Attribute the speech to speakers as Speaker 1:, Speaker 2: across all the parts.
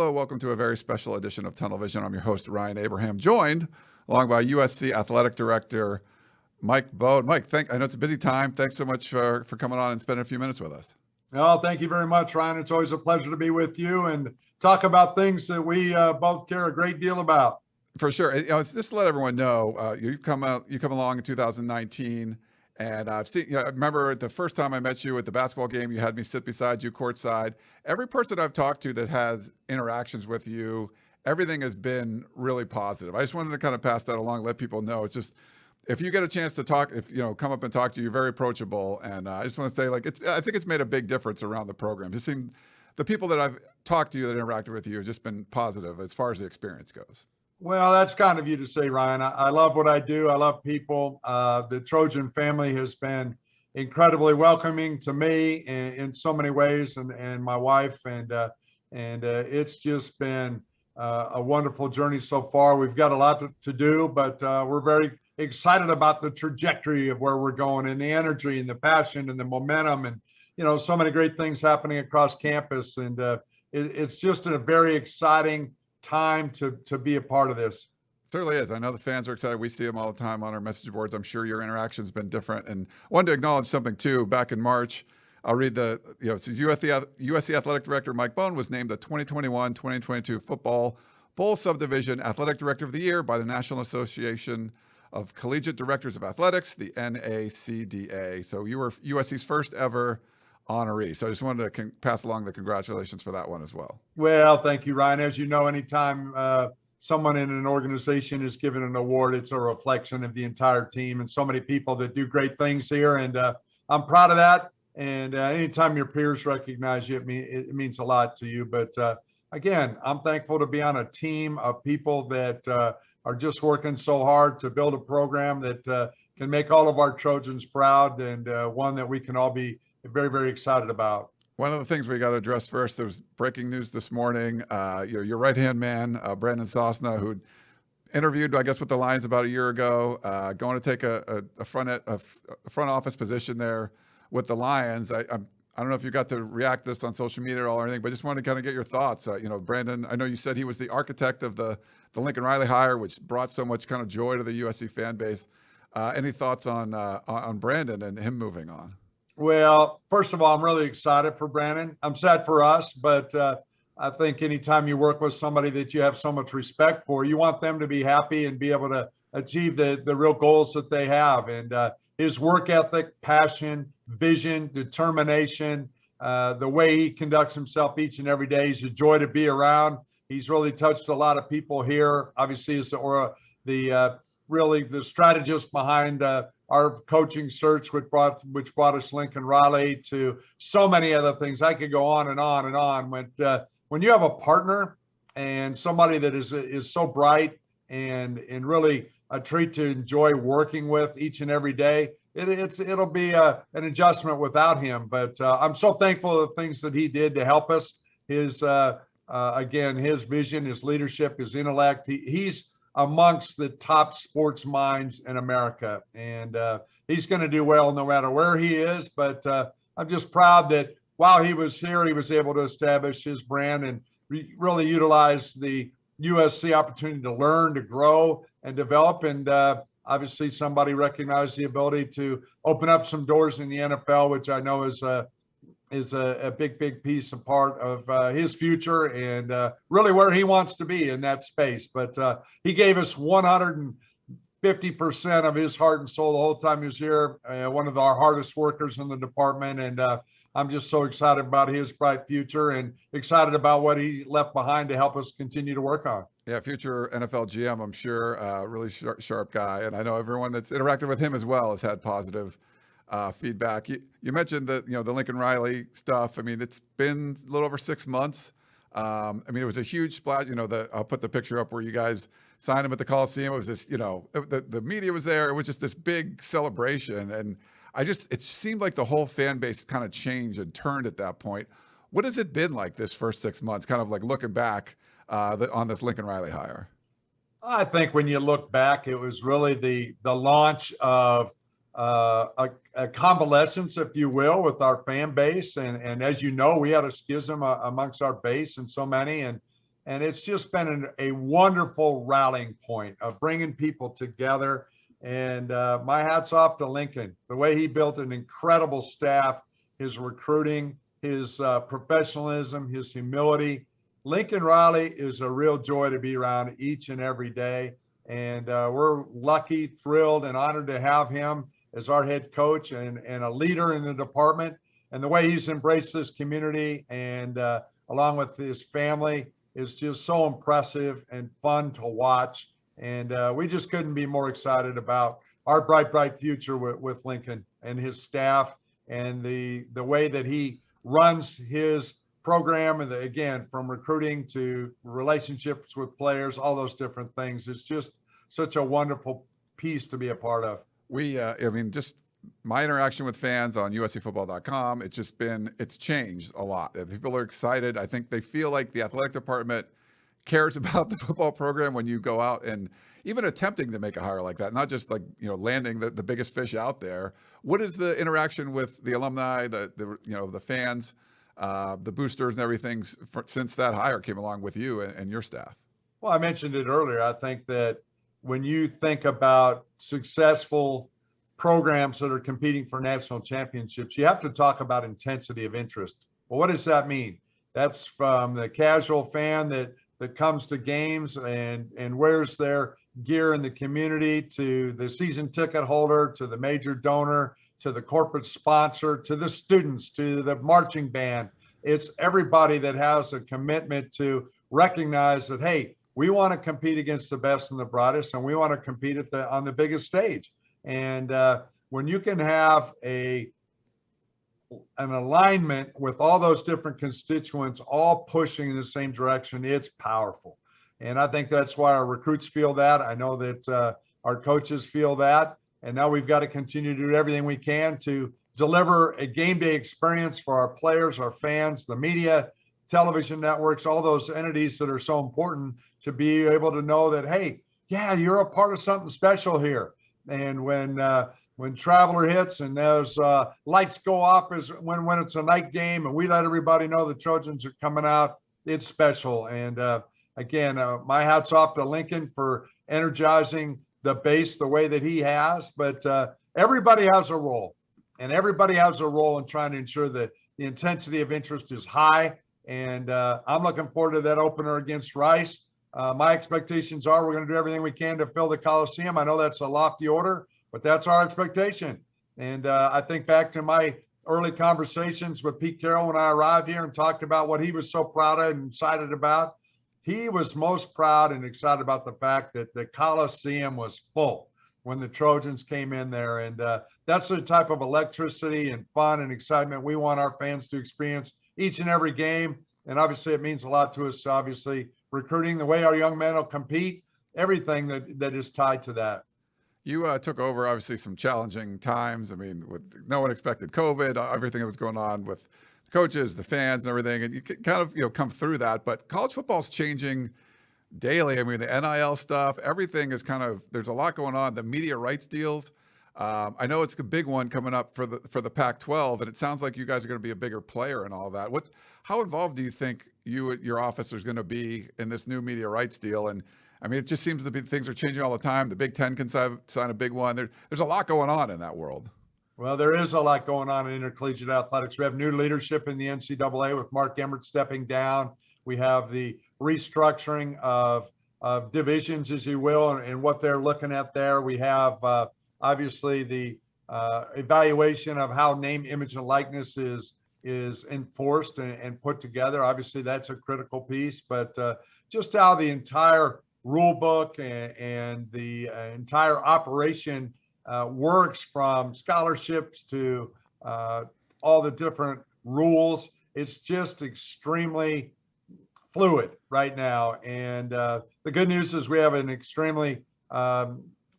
Speaker 1: Hello, welcome to a very special edition of Tunnel Vision. I'm your host, Ryan Abraham, joined along by USC Athletic Director Mike Bohn. Mike, I know it's a busy time. Thanks so much for coming on and spending a few minutes with us.
Speaker 2: Oh, thank you very much, Ryan. It's always a pleasure to be with you and talk about things that we both care a great deal about.
Speaker 1: For sure. It's just to let everyone know, you come along in 2019, and I've seen. I remember the first time I met you at the basketball game. You had me sit beside you courtside. Every person I've talked to that has interactions with you, everything has been really positive. I just wanted to kind of pass that along, let people know. It's just, if you get a chance to talk, come up and talk to you, you're very approachable. And I just want to say, I think it's made a big difference around the program. Just seemed the people that I've talked to you that interacted with you have just been positive as far as the experience goes.
Speaker 2: Well, that's kind of you to say, Ryan. I love what I do. I love people. The Trojan family has been incredibly welcoming to me in so many ways, and my wife, and it's just been a wonderful journey so far. We've got a lot to do, but we're very excited about the trajectory of where we're going, and the energy and the passion and the momentum, and so many great things happening across campus, and it's just a very exciting time to be a part of this.
Speaker 1: Certainly is. I know the fans are excited. We see them all the time on our message boards. I'm sure your interaction's been different. And I wanted to acknowledge something too. Back in March, I'll read USC Athletic Director Mike Bohn was named the 2021-2022 Football Bowl Subdivision Athletic Director of the Year by the National Association of Collegiate Directors of Athletics, the NACDA. So you were USC's first ever honoree. So I just wanted to pass along the congratulations for that one as well.
Speaker 2: Well, thank you, Ryan. As you know, anytime someone in an organization is given an award, it's a reflection of the entire team and so many people that do great things here. And I'm proud of that. And anytime your peers recognize you, it means a lot to you. But again, I'm thankful to be on a team of people that are just working so hard to build a program that can make all of our Trojans proud, and one that we can all be very, very excited about.
Speaker 1: One of the things we got to address first, there was breaking news this morning. Your right-hand man, Brandon Sosna, who interviewed, I guess, with the Lions about a year ago, going to take a front office position there with the Lions. I don't know if you got to react to this on social media or anything, but just wanted to kind of get your thoughts. Brandon, I know you said he was the architect of the Lincoln Riley hire, which brought so much kind of joy to the USC fan base. Any thoughts on Brandon and him moving on?
Speaker 2: Well, first of all, I'm really excited for Brandon. I'm sad for us, but I think anytime you work with somebody that you have so much respect for, you want them to be happy and be able to achieve the real goals that they have. And his work ethic, passion, vision, determination, the way he conducts himself each and every day, he's a joy to be around. He's really touched a lot of people here. Obviously, is really the strategist behind our coaching search, which brought us Lincoln Riley to so many other things. I could go on and on and on. When you have a partner and somebody that is so bright and really a treat to enjoy working with each and every day, it'll be an adjustment without him. But I'm so thankful for the things that he did to help us. His his vision, his leadership, his intellect. He's amongst the top sports minds in America. And he's going to do well no matter where he is. But I'm just proud that while he was here, he was able to establish his brand and really utilize the USC opportunity to learn, to grow, and develop. And obviously somebody recognized the ability to open up some doors in the NFL, which I know is a big piece of part of his future and really where he wants to be in that space. But he gave us 150% of his heart and soul the whole time he was here. One of our hardest workers in the department. And I'm just so excited about his bright future and excited about what he left behind to help us continue to work on.
Speaker 1: Yeah, future NFL GM, I'm sure, really sharp guy. And I know everyone that's interacted with him as well has had positive feedback. You mentioned that, the Lincoln Riley stuff. I mean, it's been a little over 6 months. It was a huge splash. I'll put the picture up where you guys signed him at the Coliseum. It was this, the media was there. It was just this big celebration. And it seemed like the whole fan base kind of changed and turned at that point. What has it been like this first 6 months, kind of like looking back on this Lincoln Riley hire?
Speaker 2: I think when you look back, it was really the launch of a convalescence, if you will, with our fan base. And as you know, we had a schism amongst our base and so many. And And it's just been a wonderful rallying point of bringing people together. And my hat's off to Lincoln, the way he built an incredible staff, his recruiting, his professionalism, his humility. Lincoln Riley is a real joy to be around each and every day. And we're lucky, thrilled, and honored to have him as our head coach and a leader in the department. And the way he's embraced this community and along with his family is just so impressive and fun to watch. And we just couldn't be more excited about our bright future with Lincoln and his staff and the way that he runs his program. And again, from recruiting to relationships with players, all those different things. It's just such a wonderful piece to be a part of.
Speaker 1: Just my interaction with fans on USCfootball.com, it's changed a lot. People are excited. I think they feel like the athletic department cares about the football program when you go out and even attempting to make a hire like that, not just like, landing the biggest fish out there. What is the interaction with the alumni, the fans, the boosters and everything since that hire came along with you and your staff?
Speaker 2: Well, I mentioned it earlier. I think that when you think about successful programs that are competing for national championships, you have to talk about intensity of interest. Well, what does that mean? That's from the casual fan that comes to games and wears their gear in the community, to the season ticket holder, to the major donor, to the corporate sponsor, to the students, to the marching band. It's everybody that has a commitment to recognize that, hey, we want to compete against the best and the brightest, and we want to compete on the biggest stage. And when you can have an alignment with all those different constituents all pushing in the same direction, it's powerful. And I think that's why our recruits feel that. I know that our coaches feel that. And now we've got to continue to do everything we can to deliver a game day experience for our players, our fans, the media, television networks, all those entities that are so important, to be able to know that, hey, yeah, you're a part of something special here. And when Traveler hits and those lights go off is when it's a night game and we let everybody know the Trojans are coming out, it's special. And again, my hat's off to Lincoln for energizing the base the way that he has. But everybody has a role, and everybody has a role in trying to ensure that the intensity of interest is high. And I'm looking forward to that opener against Rice. My expectations are we're going to do everything we can to fill the Coliseum. I know that's a lofty order, but that's our expectation. And I think back to my early conversations with Pete Carroll when I arrived here and talked about what he was so proud of and excited about. He was most proud and excited about the fact that the Coliseum was full when the Trojans came in there. And that's the type of electricity and fun and excitement we want our fans to experience each and every game. And obviously it means a lot to us, obviously, recruiting, the way our young men will compete, everything that is tied to that.
Speaker 1: You took over, obviously, some challenging times. I mean, no one expected COVID, everything that was going on with the coaches, the fans, and everything. And you kind of, come through that. But college football is changing daily. I mean, the NIL stuff, everything is there's a lot going on. The media rights deals. I know it's a big one coming up for the Pac-12, and it sounds like you guys are going to be a bigger player in all that. How involved do you think your office is going to be in this new media rights deal? And I mean, it just seems to be things are changing all the time. The Big Ten can sign a big one. There's a lot going on in that world.
Speaker 2: Well, there is a lot going on in intercollegiate athletics. We have new leadership in the NCAA with Mark Emmert stepping down. We have the restructuring of divisions, as you will, and what they're looking at there. We have obviously the evaluation of how name, image, and likeness is enforced and put together. Obviously, that's a critical piece, but just how the entire rule book and the entire operation works, from scholarships to all the different rules. It's just extremely fluid right now. And the good news is we have an extremely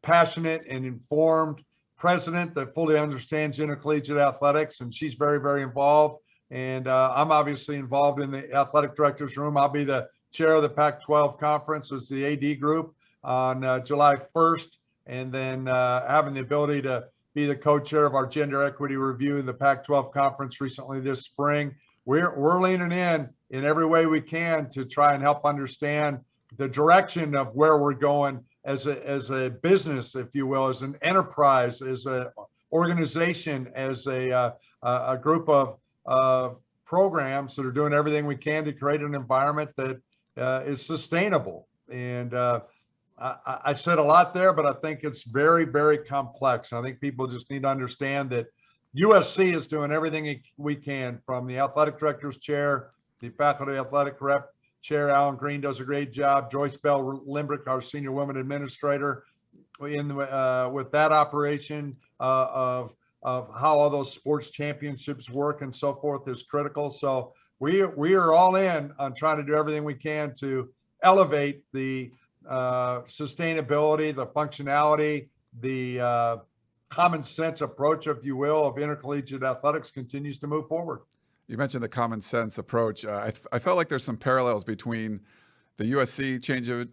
Speaker 2: passionate and informed president that fully understands intercollegiate athletics, and she's very, very involved. And I'm obviously involved in the athletic director's room. I'll be the chair of the Pac-12 conference as the AD group on July 1st, and then having the ability to be the co-chair of our gender equity review in the Pac-12 conference recently this spring. We're leaning in in every way we can to try and help understand the direction of where we're going as a business, if you will, as an enterprise, as a organization, as a group of programs that are doing everything we can to create an environment that is sustainable. And I said a lot there, but I think it's very, very complex. I think people just need to understand that USC is doing everything we can, from the athletic director's chair, the faculty athletic rep chair. Alan Green does a great job. Joyce Bell Limbrick, our senior women administrator, with that operation of how all those sports championships work and so forth is critical. So we are all in on trying to do everything we can to elevate the sustainability, the functionality, the common sense approach, if you will, of intercollegiate athletics continues to move forward.
Speaker 1: You mentioned the common sense approach. I felt like there's some parallels between the USC change of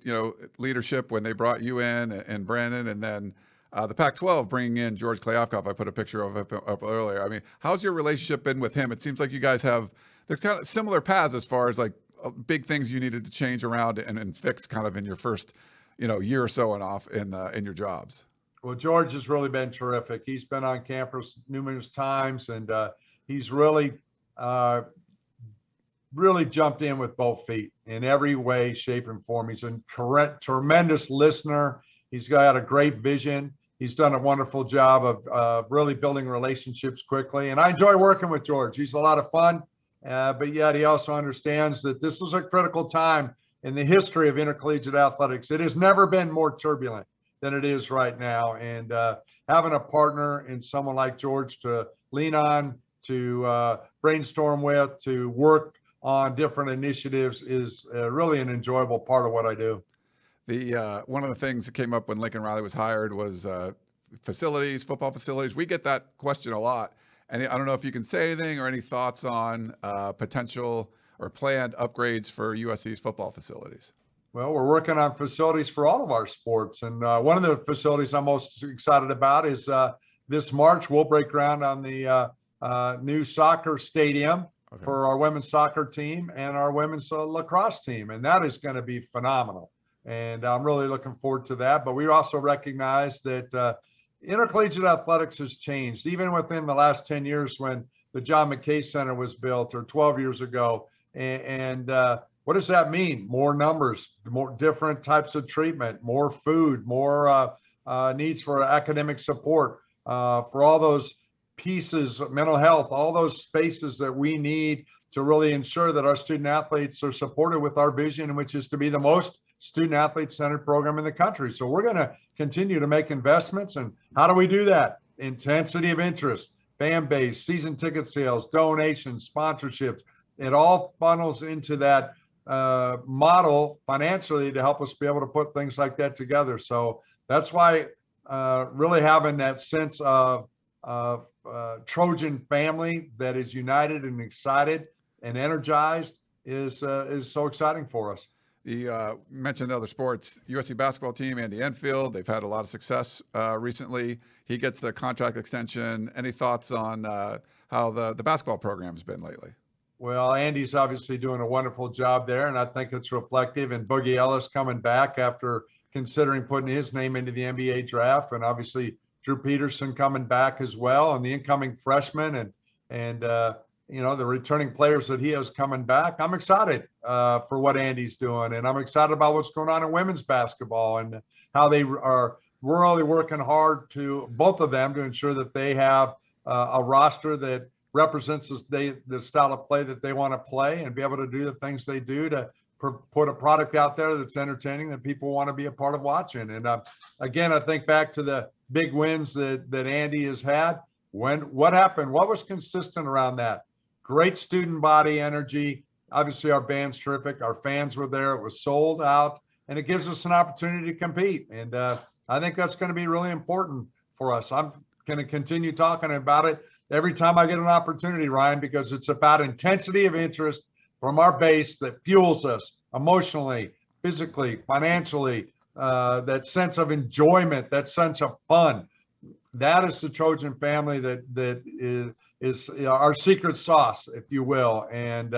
Speaker 1: leadership when they brought you in and Brandon, and then the Pac-12 bringing in George Klavkov. I put a picture of him up earlier. I mean, how's your relationship been with him? It seems like you guys there's kind of similar paths as far as like big things you needed to change around and fix kind of in your first year or so and off in your jobs.
Speaker 2: Well, George has really been terrific. He's been on campus numerous times, and he's really jumped in with both feet in every way, shape, and form. He's a tremendous listener. He's got a great vision. He's done a wonderful job of really building relationships quickly. And I enjoy working with George. He's a lot of fun, but yet he also understands that this is a critical time in the history of intercollegiate athletics. It has never been more turbulent than it is right now. And having a partner in someone like George to lean on, to brainstorm with, to work on different initiatives is really an enjoyable part of what I do.
Speaker 1: One of the things that came up when Lincoln Riley was hired was facilities, football facilities. We get that question a lot. And I don't know if you can say anything or any thoughts on potential or planned upgrades for USC's football facilities.
Speaker 2: Well, we're working on facilities for all of our sports. And one of the facilities I'm most excited about is this March, we'll break ground on the new soccer stadium for our women's soccer team and our women's lacrosse team. And that is going to be phenomenal. And I'm really looking forward to that. But we also recognize that intercollegiate athletics has changed, even within the last 10 years when the John McKay Center was built, or 12 years ago. And what does that mean? More numbers, more different types of treatment, more food, more needs for academic support, for all those pieces, mental health, all those spaces that we need to really ensure that our student athletes are supported with our vision, which is to be the most student athlete centered program in the country. So we're going to continue to make investments. And how do we do that? Intensity of interest, fan base, season ticket sales, donations, sponsorships. It all funnels into that model financially to help us be able to put things like that together. So that's why really having that sense of Trojan family that is united and excited and energized is so exciting for us.
Speaker 1: You mentioned other sports. USC basketball team, Andy Enfield, they've had a lot of success recently. He gets a contract extension. Any thoughts on how the basketball program's been lately?
Speaker 2: Well, Andy's obviously doing a wonderful job there, and I think it's reflective. And Boogie Ellis coming back after considering putting his name into the NBA draft, and obviously Drew Peterson coming back as well, and the incoming freshmen and the returning players that he has coming back. I'm excited for what Andy's doing, and I'm excited about what's going on in women's basketball and how they are really working hard to both of them to ensure that they have a roster that represents the style of play that they want to play and be able to do the things they do to put a product out there that's entertaining that people want to be a part of watching. And again, I think back to the big wins that Andy has had. What happened? What was consistent around that? Great student body energy. Obviously, our band's terrific. Our fans were there. It was sold out, and it gives us an opportunity to compete. And I think that's going to be really important for us. I'm going to continue talking about it every time I get an opportunity, Ryan, because it's about intensity of interest from our base that fuels us emotionally, physically, financially, that sense of enjoyment, that sense of fun. That is the Trojan family that is our secret sauce, if you will. And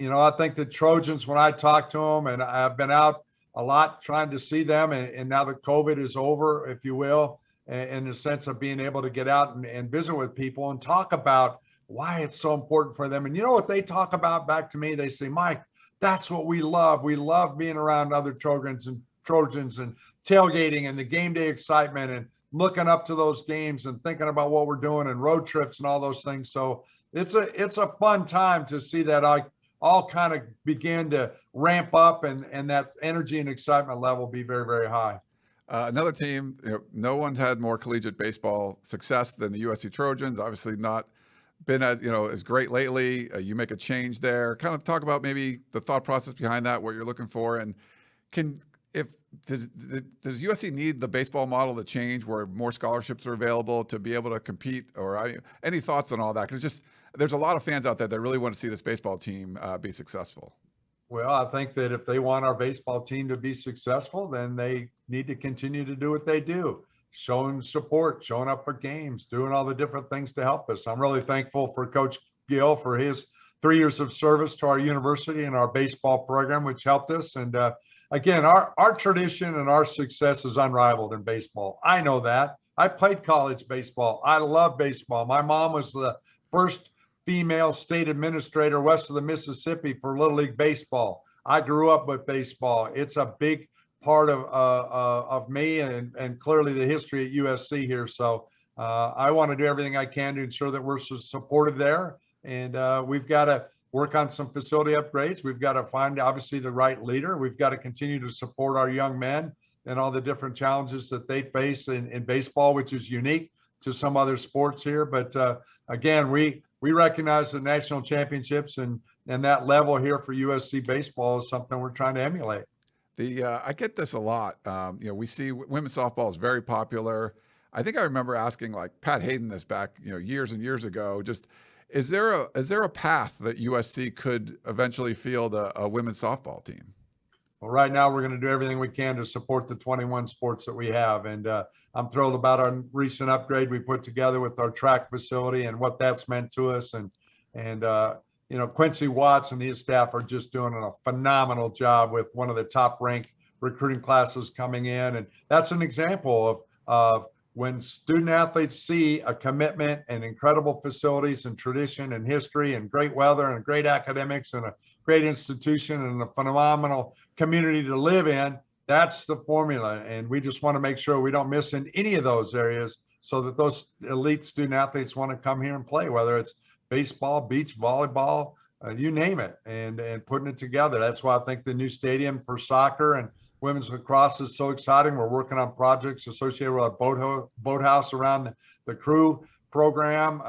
Speaker 2: I think the Trojans, when I talk to them, and I've been out a lot trying to see them, and now that COVID is over, if you will, in the sense of being able to get out and visit with people and talk about why it's so important for them. And you know what they talk about back to me? They say, Mike, that's what we love. We love being around other Trojans and tailgating and the game day excitement and looking up to those games and thinking about what we're doing and road trips and all those things. So it's a fun time to see that I all kind of begin to ramp up and that energy and excitement level be very, very high.
Speaker 1: Another team, no one's had more collegiate baseball success than the USC Trojans. Obviously not been as great lately. You make a change there. Kind of talk about maybe the thought process behind that, what you're looking for, and does USC need the baseball model to change where more scholarships are available to be able to compete? Or any thoughts on all that? Because there's a lot of fans out there that really want to see this baseball team be successful.
Speaker 2: Well, I think that if they want our baseball team to be successful, then they need to continue to do what they do, showing support, showing up for games, doing all the different things to help us. I'm really thankful for Coach Gill for his 3 years of service to our university and our baseball program, which helped us. And again, our tradition and our success is unrivaled in baseball. I know that. I played college baseball. I love baseball. My mom was the first female state administrator west of the Mississippi for Little League Baseball. I grew up with baseball. It's a big part of me and clearly the history at USC here. So I want to do everything I can to ensure that we're supported there. And we've got to work on some facility upgrades. We've got to find obviously the right leader. We've got to continue to support our young men and all the different challenges that they face in baseball, which is unique to some other sports here. But again, we recognize the national championships and that level here for USC baseball is something we're trying to emulate.
Speaker 1: I get this a lot. We see women's softball is very popular. I think I remember asking like Pat Hayden this back, years and years ago. Just is there a path that USC could eventually field a women's softball team?
Speaker 2: Well, right now we're going to do everything we can to support the 21 sports that we have, and I'm thrilled about our recent upgrade we put together with our track facility and what that's meant to us. And Quincy Watts and his staff are just doing a phenomenal job with one of the top ranked recruiting classes coming in, and that's an example of when student athletes see a commitment and incredible facilities and tradition and history and great weather and great academics and a great institution and a phenomenal community to live in. That's the formula. And we just want to make sure we don't miss in any of those areas so that those elite student athletes want to come here and play, whether it's baseball, beach volleyball, you name it, and putting it together. That's why I think the new stadium for soccer and women's lacrosse is so exciting. We're working on projects associated with a boathouse around the crew program.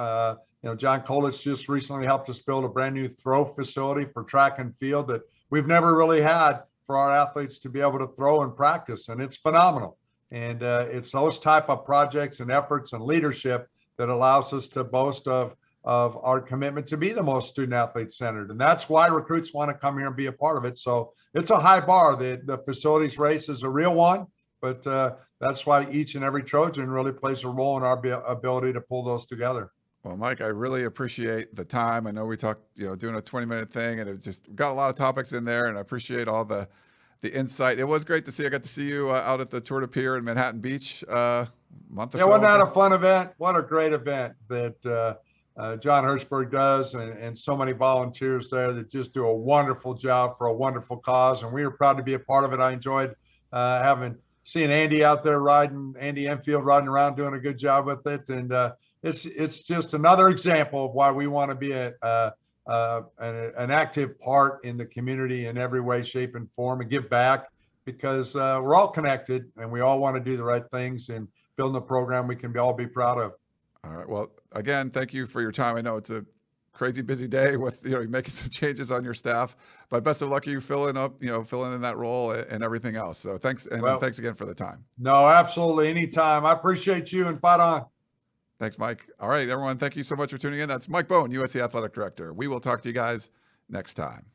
Speaker 2: John Colich just recently helped us build a brand new throw facility for track and field that we've never really had for our athletes to be able to throw and practice. And it's phenomenal. And it's those type of projects and efforts and leadership that allows us to boast of our commitment to be the most student athlete centered. And that's why recruits want to come here and be a part of it. So it's a high bar. The facilities race is a real one, but that's why each and every Trojan really plays a role in our ability to pull those together.
Speaker 1: Well, Mike, I really appreciate the time. I know we talked, doing a 20-minute thing, and it just got a lot of topics in there, and I appreciate all the insight. It was great to see. I got to see you out at the Tour de Pier in Manhattan Beach a month or so.
Speaker 2: Wasn't that a fun event? What a great event that John Hirschberg does, and so many volunteers there that just do a wonderful job for a wonderful cause. And we were proud to be a part of it. I enjoyed seeing Andy out there Andy Enfield riding around doing a good job with it. And it's just another example of why we want to be an active part in the community in every way, shape, and form, and give back, because we're all connected and we all want to do the right things and building a program we can all be proud of.
Speaker 1: All right. Well, again, thank you for your time. I know it's a crazy busy day with, making some changes on your staff, but best of luck to you filling in that role and everything else. So thanks. And thanks again for the time.
Speaker 2: No, absolutely. Anytime. I appreciate you, and fight on.
Speaker 1: Thanks, Mike. All right, everyone. Thank you so much for tuning in. That's Mike Bohn, USC Athletic Director. We will talk to you guys next time.